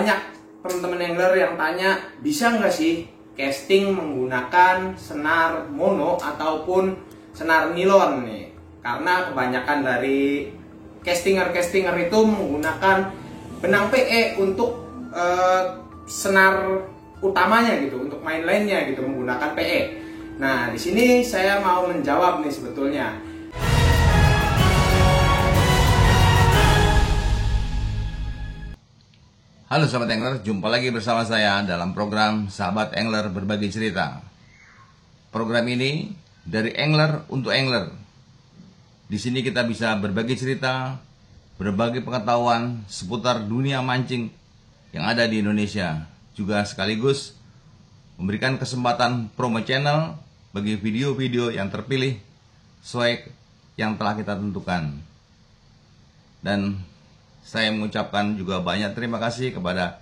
banyak teman-teman angler yang tanya, bisa nggak sih casting menggunakan senar mono ataupun senar nilon nih? Karena kebanyakan dari castinger itu menggunakan benang PE untuk senar utamanya gitu, untuk main lainnya gitu, menggunakan PE. Nah, di sini saya mau menjawab nih sebetulnya. Halo sahabat angler, jumpa lagi bersama saya dalam program Sahabat Angler Berbagi Cerita. Program ini dari angler untuk angler. Di sini kita bisa berbagi cerita, berbagi pengetahuan seputar dunia mancing yang ada di Indonesia. Juga sekaligus memberikan kesempatan promo channel bagi video-video yang terpilih sesuai yang telah kita tentukan. Dan saya mengucapkan juga banyak terima kasih kepada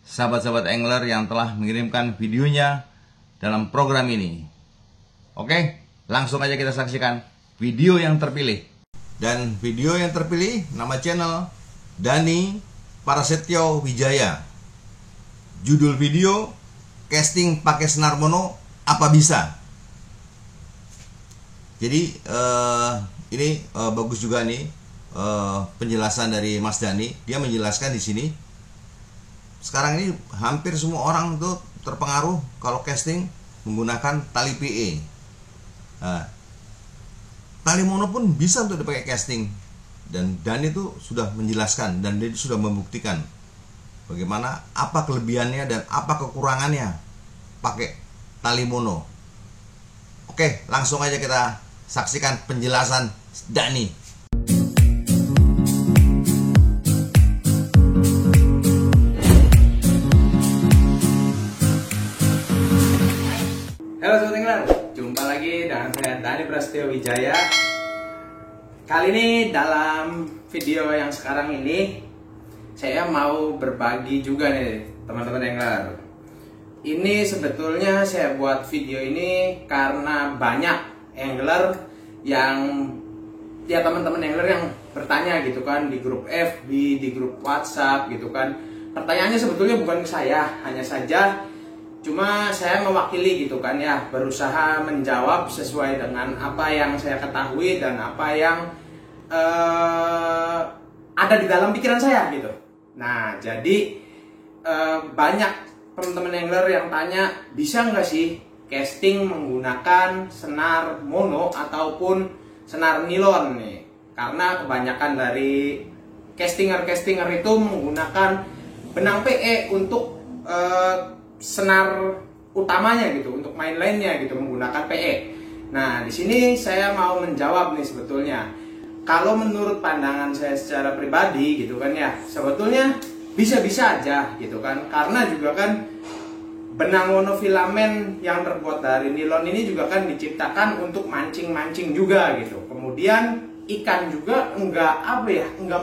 sahabat-sahabat angler yang telah mengirimkan videonya dalam program ini. Oke, langsung aja kita saksikan video yang terpilih. Dan video yang terpilih nama channel Dani Prasetyo Wijaya. Judul video, casting pakai senar mono apa bisa? Jadi ini bagus juga nih. Penjelasan dari Mas Dani. Dia menjelaskan di sini sekarang ini hampir semua orang tuh terpengaruh kalau casting menggunakan tali PE. Nah, tali mono pun bisa untuk dipakai casting, dan Dani itu sudah menjelaskan dan dia sudah membuktikan bagaimana apa kelebihannya dan apa kekurangannya pakai tali mono. Oke, langsung aja kita saksikan penjelasan Dani. Halo Sobat Angler, jumpa lagi dengan saya Dani Prasetyo Wijaya. Kali ini dalam video yang sekarang ini saya mau berbagi juga nih teman-teman angler. Ini sebetulnya saya buat video ini karena banyak angler yang ya teman-teman angler yang bertanya gitu kan di grup FB, di grup WhatsApp gitu kan. Pertanyaannya sebetulnya bukan ke saya, hanya saja cuma saya mewakili gitu kan ya, berusaha menjawab sesuai dengan apa yang saya ketahui dan apa yang ada di dalam pikiran saya gitu. Nah, jadi banyak teman-teman angler yang tanya, bisa nggak sih casting menggunakan senar mono ataupun senar nilon nih? Karena kebanyakan dari castinger itu menggunakan benang PE untuk senar utamanya gitu, untuk main lainnya gitu, menggunakan PE. Nah, di sini saya mau menjawab nih sebetulnya. Kalau menurut pandangan saya secara pribadi gitu kan ya, sebetulnya bisa-bisa aja gitu kan. Karena juga kan benang monofilamen yang terbuat dari nilon ini juga kan diciptakan untuk mancing-mancing juga gitu. Kemudian ikan juga enggak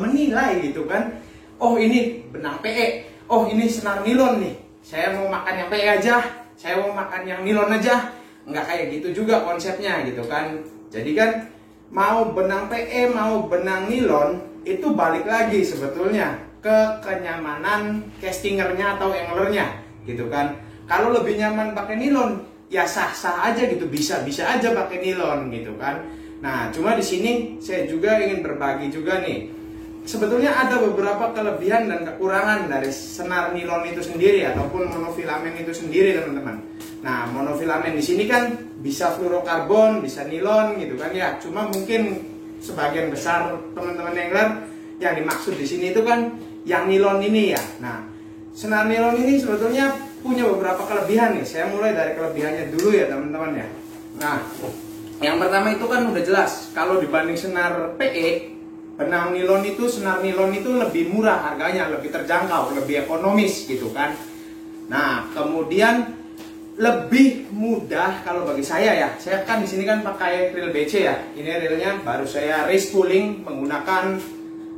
menilai gitu kan. Oh, ini benang PE, oh ini senar nilon nih, saya mau makan yang PE aja, saya mau makan yang nilon aja. Nggak kayak gitu juga konsepnya gitu kan. Jadi kan mau benang PE mau benang nilon itu balik lagi sebetulnya ke kenyamanan castingernya atau anglernya gitu kan. Kalau lebih nyaman pakai nilon ya sah-sah aja gitu, bisa-bisa aja pakai nilon gitu kan. Nah, cuma di sini saya juga ingin berbagi juga nih. Sebetulnya ada beberapa kelebihan dan kekurangan dari senar nilon itu sendiri ataupun monofilamen itu sendiri, teman-teman. Nah, monofilamen di sini kan bisa fluorokarbon, bisa nilon gitu kan ya. Cuma mungkin sebagian besar teman-teman angler yang dimaksud di sini itu kan yang nilon ini ya. Nah, senar nilon ini sebetulnya punya beberapa kelebihan nih. Saya mulai dari kelebihannya dulu ya, teman-teman ya. Nah, yang pertama itu kan udah jelas kalau dibanding senar PE, benang nilon itu, senar nilon itu lebih murah harganya, lebih terjangkau, lebih ekonomis gitu kan. Nah, kemudian lebih mudah kalau bagi saya ya. Saya kan di sini kan pakai reel BC ya. Ini reelnya baru saya race pulling menggunakan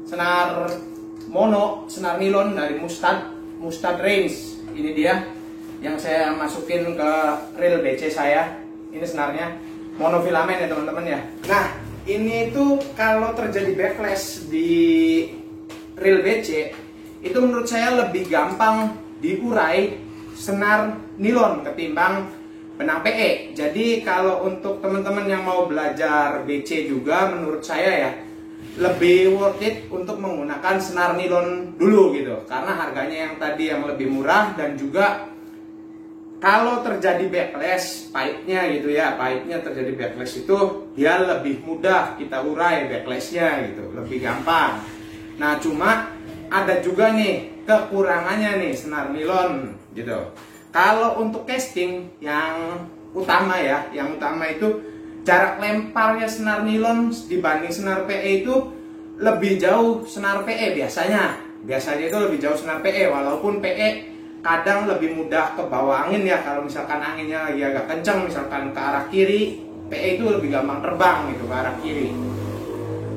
senar mono, senar nilon dari Mustad Range. Ini dia yang saya masukin ke reel BC saya. Ini senarnya monofilamen ya teman-teman ya. Nah, ini tuh kalau terjadi backlash di reel BC itu menurut saya lebih gampang diurai senar nilon ketimbang benang PE. Jadi kalau untuk teman-teman yang mau belajar BC juga, menurut saya ya lebih worth it untuk menggunakan senar nilon dulu gitu, karena harganya yang tadi yang lebih murah, dan juga kalau terjadi backlash pahitnya gitu ya, pahitnya terjadi backlash itu dia lebih mudah kita urai backlashnya gitu, lebih gampang. Nah cuma ada juga nih kekurangannya nih senar nilon gitu. Kalau untuk casting yang utama ya, yang utama itu jarak lemparnya senar nilon dibanding senar PE itu lebih jauh senar PE biasanya. Biasanya itu lebih jauh senar PE, walaupun PE kadang lebih mudah ke bawah angin ya. Kalau misalkan anginnya lagi agak kencang, misalkan ke arah kiri, PE itu lebih gampang terbang gitu ke arah kiri.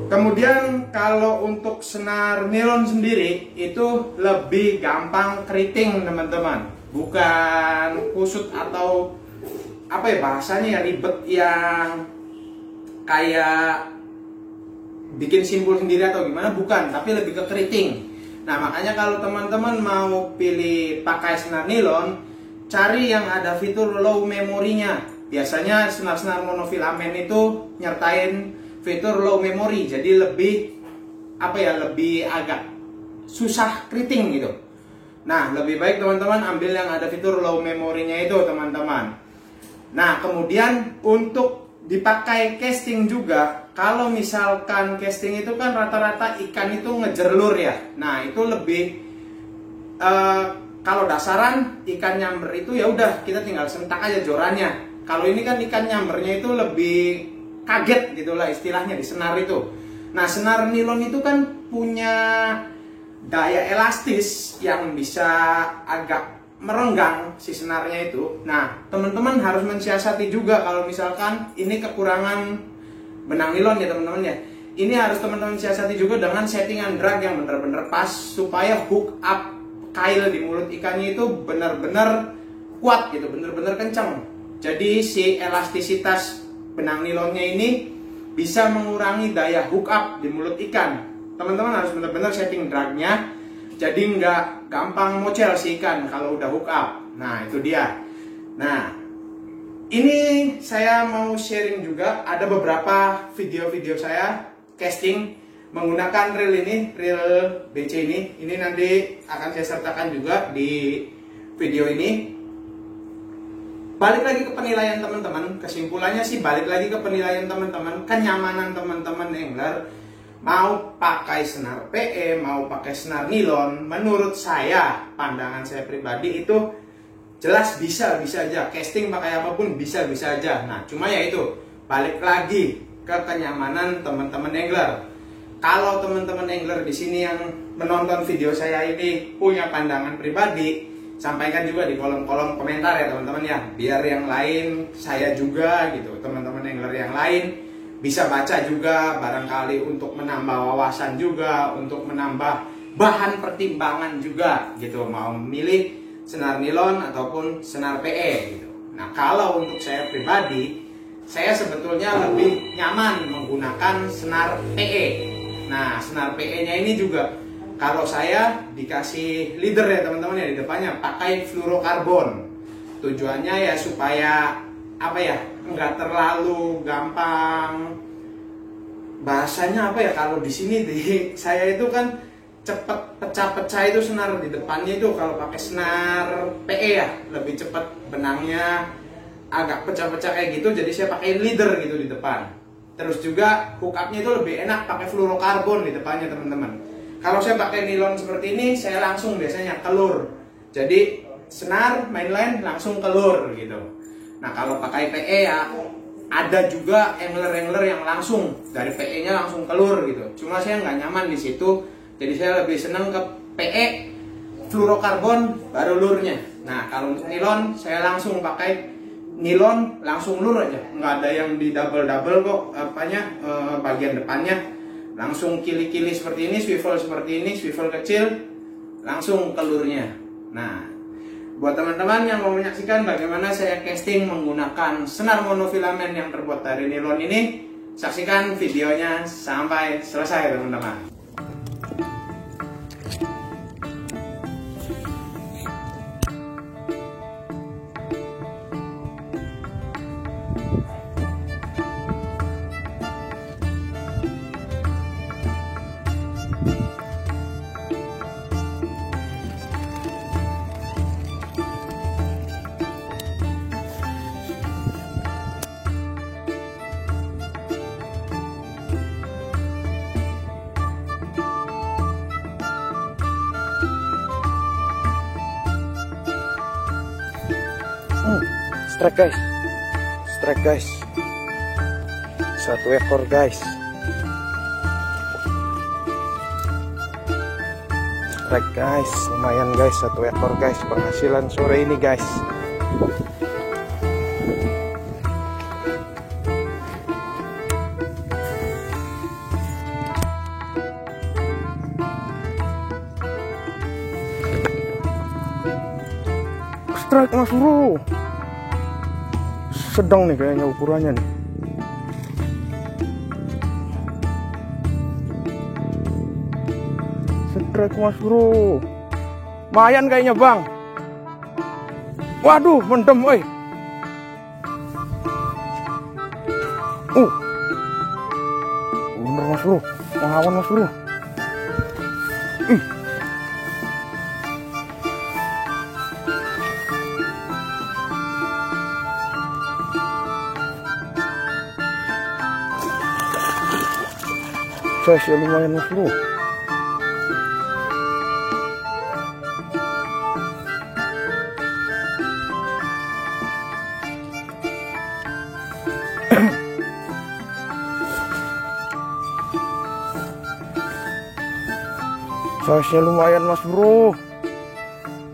Kemudian kalau untuk senar nilon sendiri itu lebih gampang keriting teman-teman, bukan kusut atau apa ya bahasanya ya, ribet yang kayak bikin simpul sendiri atau gimana, bukan, tapi lebih ke keriting. Nah makanya kalau teman-teman mau pilih pakai senar nilon, cari yang ada fitur low memorinya. Biasanya senar-senar monofilamen itu nyertain fitur low memory, jadi lebih apa ya, lebih agak susah keriting gitu. Nah lebih baik teman-teman ambil yang ada fitur low memorinya itu teman-teman. Nah kemudian untuk dipakai casting juga, kalau misalkan casting itu kan rata-rata ikan itu ngejer lur ya. Nah itu lebih kalau dasaran ikan nyamber itu ya udah kita tinggal sentak aja jorannya. Kalau ini kan ikan nyambernya itu lebih kaget gitulah istilahnya di senar itu. Nah senar nilon itu kan punya daya elastis yang bisa agak merenggang si senarnya itu. Nah teman-teman harus mensiasati juga kalau misalkan ini kekurangan benang nilon ya teman-teman ya. Ini harus teman-teman siasati juga dengan settingan drag yang benar-benar pas, supaya hook up kail di mulut ikannya itu benar-benar kuat gitu, benar-benar kencang. Jadi si elastisitas benang nilonnya ini bisa mengurangi daya hook up di mulut ikan. Teman-teman harus benar-benar setting dragnya, jadi nggak gampang mocel si ikan kalau udah hook up. Nah itu dia. Nah ini saya mau sharing juga, ada beberapa video-video saya casting menggunakan reel ini, reel BC ini. Ini nanti akan saya sertakan juga di video ini. Balik lagi ke penilaian teman-teman, kesimpulannya sih balik lagi ke penilaian teman-teman, kenyamanan teman-teman angler. Mau pakai senar PE, mau pakai senar nilon, menurut saya, pandangan saya pribadi itu jelas bisa aja. Casting pakai apapun bisa aja. Nah cuma ya itu, balik lagi ke kenyamanan teman-teman angler. Kalau teman-teman angler di sini yang menonton video saya ini punya pandangan pribadi, sampaikan juga di kolom-kolom komentar ya teman-teman ya, biar yang lain, saya juga gitu, teman-teman angler yang lain bisa baca juga, barangkali untuk menambah wawasan juga, untuk menambah bahan pertimbangan juga gitu, mau memilih senar nilon ataupun senar PE gitu. Nah kalau untuk saya pribadi, saya sebetulnya lebih nyaman menggunakan senar PE. Nah senar PE nya ini juga kalau saya dikasih leader ya teman-teman ya, di depannya pakai fluorokarbon. Tujuannya ya supaya apa ya, nggak terlalu gampang, bahasanya apa ya, kalau di sini di saya itu kan cepet pecah-pecah itu senar di depannya itu. Kalau pakai senar PE ya lebih cepat benangnya agak pecah-pecah kayak gitu, jadi saya pakai leader gitu di depan. Terus juga hook up-nya itu lebih enak pakai fluorokarbon di depannya teman-teman. Kalau saya pakai nilon seperti ini, saya langsung biasanya kelur, jadi senar mainline langsung kelur gitu. Nah kalau pakai PE ya ada juga angler-angler yang langsung dari PE-nya langsung kelur gitu. Cuma saya nggak nyaman di situ, jadi saya lebih seneng ke PE fluorokarbon baru lurnya. Nah kalau untuk nilon saya langsung pakai nilon langsung lur aja, nggak ada yang di double kok bagian depannya, langsung kili-kili seperti ini, swivel seperti ini, swivel kecil langsung kelurnya. Nah buat teman-teman yang mau menyaksikan bagaimana saya casting menggunakan senar monofilamen yang terbuat dari nilon ini, saksikan videonya sampai selesai teman-teman. Strike guys. Strike guys. Satu ekor guys. Strike guys. Lumayan guys, satu ekor guys. Penghasilan sore ini guys. Strike Mas Bro. Sedang nih kayaknya ukurannya nih. Strike Mas Bro. Lumayan kayaknya Bang. Waduh, mendem oi. Bener Mas Bro. Melawan Mas Bro. Size ya lumayan Mas Bro. Size-nya lumayan Mas Bro.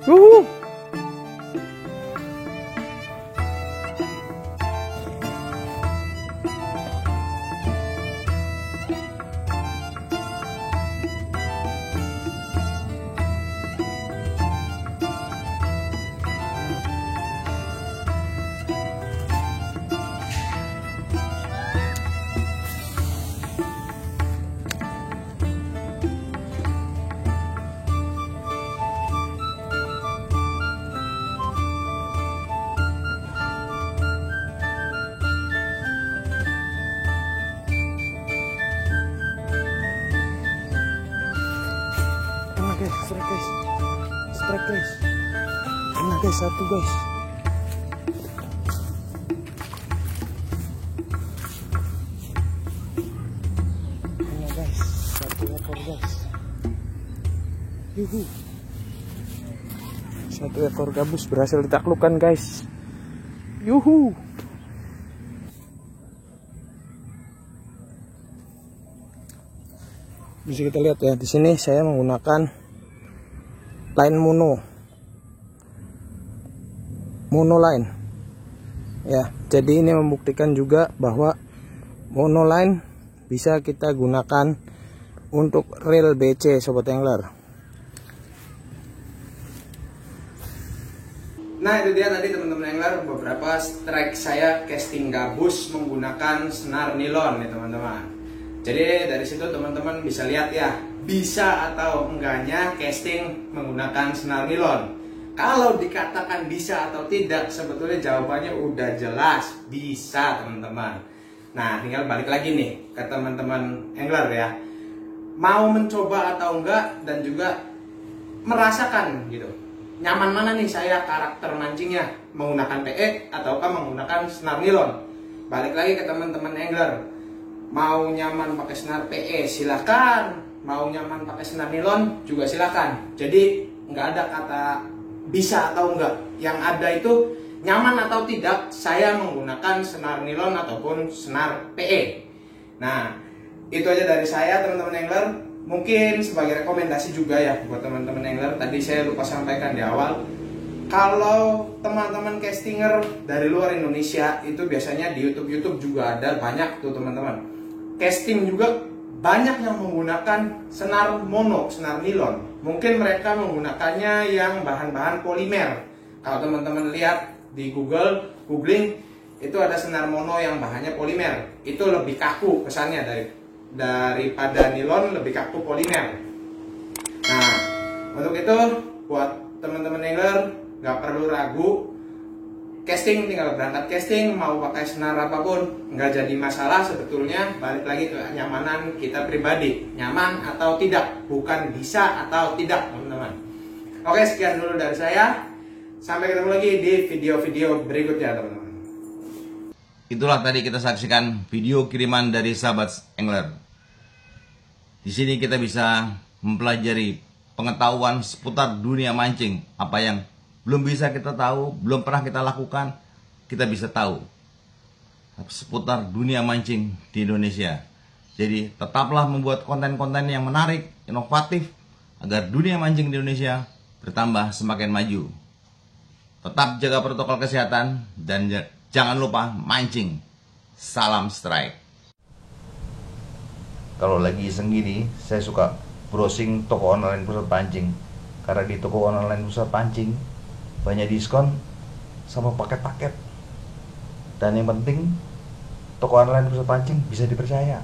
Yuhu. Strike guys, strike guys, kena guys, satu guys. Kena guys, satu ekor guys. Yuhu. Satu ekor gabus berhasil ditaklukkan guys. Yuhu. Bisa kita lihat ya, di sini saya menggunakan line mono line ya. Jadi ini membuktikan juga bahwa mono line bisa kita gunakan untuk reel BC sobat angler. Nah itu dia tadi teman-teman angler, beberapa strike saya casting gabus menggunakan senar nilon nih teman-teman. Jadi dari situ teman-teman bisa lihat ya, bisa atau enggaknya casting menggunakan senar nilon. Kalau dikatakan bisa atau tidak, sebetulnya jawabannya udah jelas, bisa teman-teman. Nah tinggal balik lagi nih ke teman-teman angler ya, mau mencoba atau enggak, dan juga merasakan gitu, nyaman mana nih saya karakter mancingnya, menggunakan PE ataukah menggunakan senar nilon. Balik lagi ke teman-teman angler, mau nyaman pakai senar PE silakan, mau nyaman pakai senar nilon juga silakan. Jadi nggak ada kata bisa atau enggak, yang ada itu nyaman atau tidak saya menggunakan senar nilon ataupun senar PE. Nah itu aja dari saya teman-teman angler, mungkin sebagai rekomendasi juga ya buat teman-teman angler. Tadi saya lupa sampaikan di awal, kalau teman-teman castinger dari luar Indonesia itu biasanya di YouTube juga ada banyak tuh teman-teman. Casting juga banyak yang menggunakan senar mono, senar nilon. Mungkin mereka menggunakannya yang bahan-bahan polimer. Kalau teman-teman lihat di googling, itu ada senar mono yang bahannya polimer. Itu lebih kaku kesannya daripada nilon, lebih kaku polimer. Nah, untuk itu buat teman-teman angler nggak perlu ragu, casting tinggal berangkat casting, mau pakai senar apapun nggak jadi masalah sebetulnya. Balik lagi ke kenyamanan kita pribadi, nyaman atau tidak, bukan bisa atau tidak teman-teman. Oke, sekian dulu dari saya, sampai ketemu lagi di video-video berikutnya teman-teman. Itulah tadi kita saksikan video kiriman dari sahabat angler. Di sini kita bisa mempelajari pengetahuan seputar dunia mancing, apa yang belum bisa kita tahu, belum pernah kita lakukan, kita bisa tahu seputar dunia mancing di Indonesia. Jadi tetaplah membuat konten-konten yang menarik, inovatif, agar dunia mancing di Indonesia bertambah semakin maju. Tetap jaga protokol kesehatan dan jangan lupa mancing. Salam strike. Kalau lagi iseng gini, saya suka browsing toko online pusat pancing. Karena di toko online pusat pancing banyak diskon sama paket-paket. Dan yang penting, toko online pusat pancing bisa dipercaya.